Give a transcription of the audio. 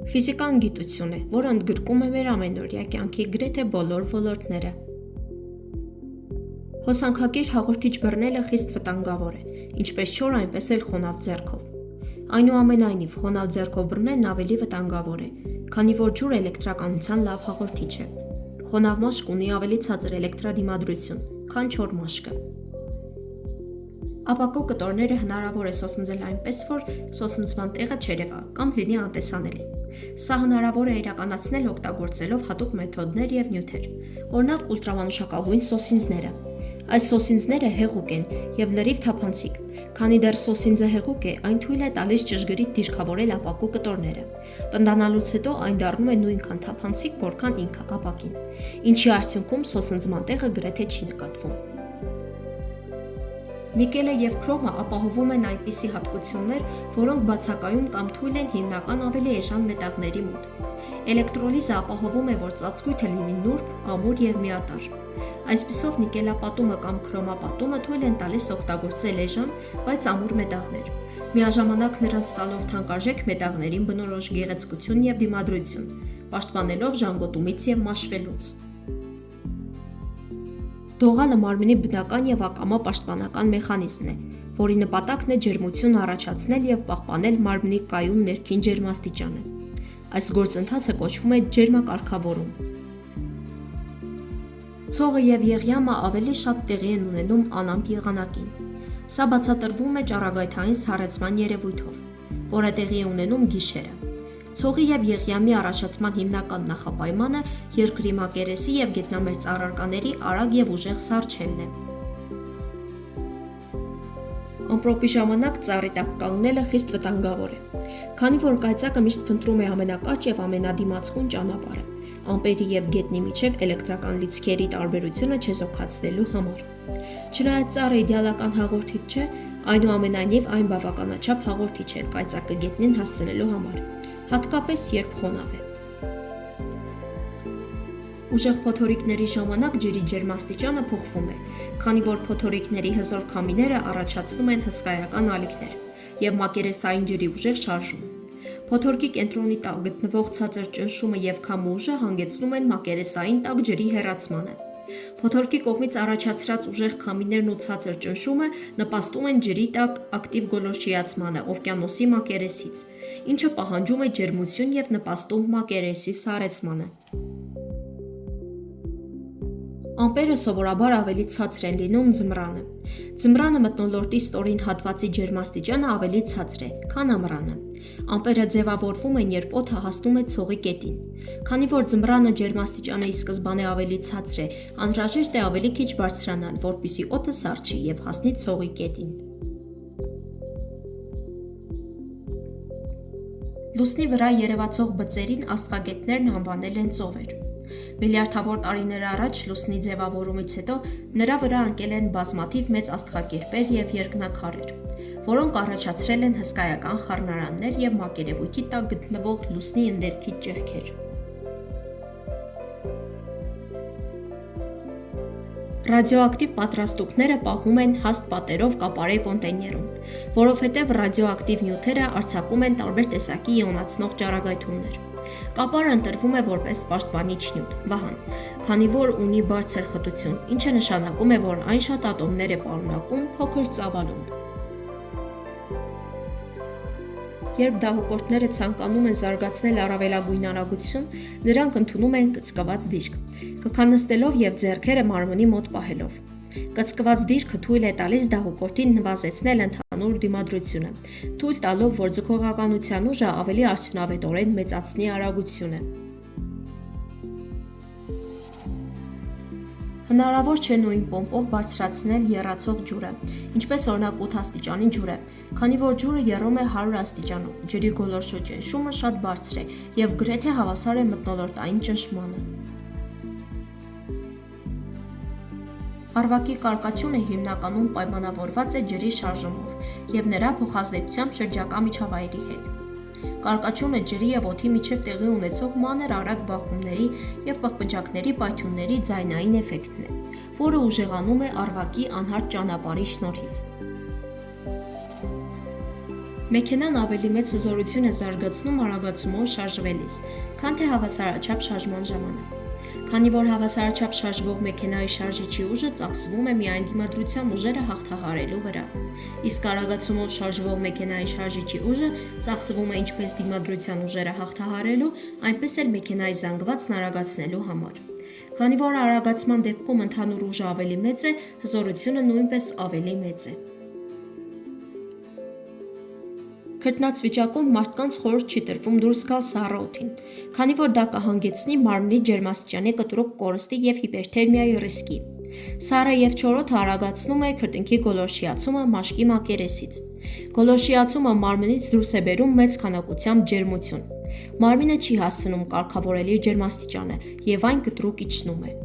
Ֆիզիկան գիտություն է, որը ընդգրկում է մեր ամենօրյա կյանքի գրեթե բոլոր ոլորտները։ Հոսանքակիր հաղորդիչ բռնելը խիստ վտանգավոր է, ինչպես չոր, այնպես էլ խոնավ ձեռքով։ Այնուամենայնիվ, խոնավ ձեռքով բռնելն ավելի վտանգավոր է, քանի որ ջուրը էլեկտրականության լավ հաղորդիչ է։ Խոնավ մաշկ ունի ավելի ցածր էլեկտրադիմադրություն, քան չոր մաշկը։ Ապակու կտորները հնարավոր է սոսնձել այնպես, որ սոսնձման տեղը չերևա կամ լինի անտեսանելի։ Սա հնարավոր է իրականացնել օգտագործելով հատուկ մեթոդներ և նյութեր, օրինակ ուլտրամանուշակագույն սոսինձները։ Այս սոսինձները հեղուկ են և լրիվ թափանցիկ, քանի դեռ սոսինձը հեղուկ է, այն թույլ է տալիս ճշգրիտ դիրքավորել ապակու կտորները։ Պնդանալուց հետո այն դառնում է նույնքան թափանցիկ, որքան ինքը ապակին, ինչի արդյունքում սոսնձման տեղը գրեթե չի նկատվում։ Նիկելը և քրոմը ապահովում են այնպիսի հատկություններ, որոնք բացակայում կամ թույլ են հիմնական ավելի էժան մետաղների մոտ։ Էլեկտրոլիզը ապահովում է, որ ծածկույթը լինի նուրբ, ամուր և միատարր։ Այսպիսով նիկելապատումը կամ քրոմապատումը թույլ են տալիս օգտագործել էժան, բայց ամուր մետաղներ, միաժամանակ նրանց տալով թանկարժեք մետաղներին բնորոշ գեղեցկություն և դիմադրություն, պաշտպանելով ժանգոտումից և մաշվելուց։ Դողալը մարմնի բնական և ակամա պաշտպանական մեխանիզմն է, որի նպատակն է ջերմություն առաջացնել և պահպանել մարմնի կայուն ներքին ջերմաստիճանը։ Այս գործընթացը կոչվում է ջերմակարգավորում։ Ցողը և եղյամը ավելի շատ տեղի են ունենում անամպ եղանակին։ Սա բացատրվում է ճառագայթային սառեցման երևույթով, որը տեղի է ունենում գիշերը։ Ցողի և եղյամի առաջացման հիմնական նախապայմանը երկրի մակերեսի և գետնամերձ առարկաների արագ և ուժեղ սառչելն է։ Ամպրոպի ժամանակ ծառի տակ կանգնելը խիստ վտանգավոր է, քանի որ կայծակը միշտ փնտրում է ամենակարճ և ամենադիմացկուն ճանապարհը, ամպերի և գետնի միջև էլեկտրական լիցքերի տարբերությունը չեզոքացնելու համար։ Չնայած ծառը իդեալական հաղորդիչ չէ, այնուամենայնիվ այն բավականաչափ հաղորդիչ է կայծակը գետնին հասցնելու համար, հատկապես երբ խոնավ է։ Ուժեղ փոթորիկների ժամանակ ջրի ջերմաստիճանը փոխվում է, քանի որ փոթորիկների հզոր քամիները առաջացնում են հսկայական ալիքներ և մակերեսային ջրի ուժեղ շարժում։ Փոթորկի կենտրոնի տակ գտնվող ցածր ճնշումը և քամու ուժը հանգեցնում են մակերեսային տաք ջրի հեռացմանը։ Փոթորկի կողմից առաջացրած ուժեղ քամիներն ու ցածր ճնշումը նպաստում են ջրի տակ ակտիվ գոլորշիացմանը օվկիանոսի մակերեսից, ինչը պահանջում է ջերմություն և նպաստում մակերեսի սառեցմանը։ Ամպերը սովորաբար ավելի ցածր են լինում ձմռանը։ Ձմռանը մթնոլորտի ստորին հատվածի ջերմաստիճանը ավելի ցածր է, քան ամռանը։ Ամպերը ձևավորվում են, երբ օդը հասնում է ցողի կետին։ Քանի որ ձմռանը ջերմաստիճանը ի սկզբանե ավելի ցածր է, անհրաժեշտ է ավելի քիչ բարձրանալ, որպեսզի օդը սառչի և հասնի ցողի կետին։ Լուսնի վրա երևացող բծերին աստղագետներն անվանել են ծովեր։ Միլիարդավոր տարիներ առաջ լուսնի ձևավորումից հետո նրա վրա ընկել են բազմաթիվ մեծ աստղակերպեր և երկնաքարեր, որոնք առաջացրել են հսկայական խառնարաններ և մակերևույթի տակ գտնվող լուսնի ընդերքի ճեղքեր։ Ռադիոակտիվ պատրաստուկները պահում են հաստ պատերով կապարե կոնտեյներում, որովհետև ռադիոակտիվ նյութերը արձակում են տարբեր տեսակի իոնացնող ճառագայթումներ։ Կապարը ընտրվում է որպես պաշտպանիչ նյութ, վահան, քանի որ ունի բարձր խտություն, ինչը նշանակում է, որ այն շատ ատոմներ է պարունակում փոքր ծավալում։ Երբ դահուկորդները ցանկանում են զարգացնել առավելագույն արագություն, նրանք ընդունում են կծկված դիրք, կքանստելով և ձեռքերը մարմնի մոտ պահելով։ Կծկված դիրքը թույլ է տալիս դահուկորդին նվազեցնել ընդհանուր դիմադրությունը, թույլ տալով, որ ձգողականության ուժը ավելի արդյունավետորեն մեծացնի արագությունը։ Հնարավոր չէ նույն պոմպով բարձրացնել եռացող ջուրը, ինչպես օրինակ 8 աստիճանի ջուրը, քանի որ ջուրը եռում է 100 աստիճանում, ջրի գոլորշու ճնշումը շատ բարձր է և գրեթե հավասար է մթնոլորտային ճնշմանը։ Առվակի կարկաչյունը հիմնականում պայմանավորված է ջրի շարժումով և նրա փոխազդեցությամբ շրջակա միջավայրի հետ։ Կարկաչյունը ջրի և օդի միջև տեղի ունեցող մանր արագ բախումների և պղպջակների պայթյունների ձայնային էֆեկտն է, որը ուժեղանում է առվակի անհարթ ճանապարհի շնորհիվ։ Մեքենան ավելի մեծ հզորություն է զարգացնում արագացումով շարժվելիս, քան թե հավասարաչափ շարժման ժամանակ։ Քանի որ հավասարաչափ շարժվող մեքենայի շարժիչի ուժը ծախսվում է միայն դիմադրության ուժերը հաղթահարելու վրա, իսկ արագացումով շարժվող մեքենայի շարժիչի ուժը ծախսվում է ինչպես դիմադրության ուժերը հաղթահարելու, այնպես էլ մեքենայի զանգվածն արագացնելու համար։ Քանի որ արագացման դեպքում ընդհանուր ուժը ավելի մեծ է, հզորությունը նույնպես ավելի մեծ է։ Քրտնած վիճակում մարդկանց խորհուրդ չի տրվում դուրս գալ սառը օդին, քանի որ դա կհանգեցնի մարմնի ջերմաստիճանի կտրուկ կորստի և հիպերթերմիայի ռիսկի։ Սառը և չոր օդը արագացնում է քրտինքի գոլորշիացումը մաշկի մակերեսից։ Գոլորշիացումը մարմնից դուրս է բերում մեծ քանակությամբ ջերմություն։ Մարմինը չի հասցնում կարգավորել իր ջերմաստիճանը և այն կտրուկ իջնում է։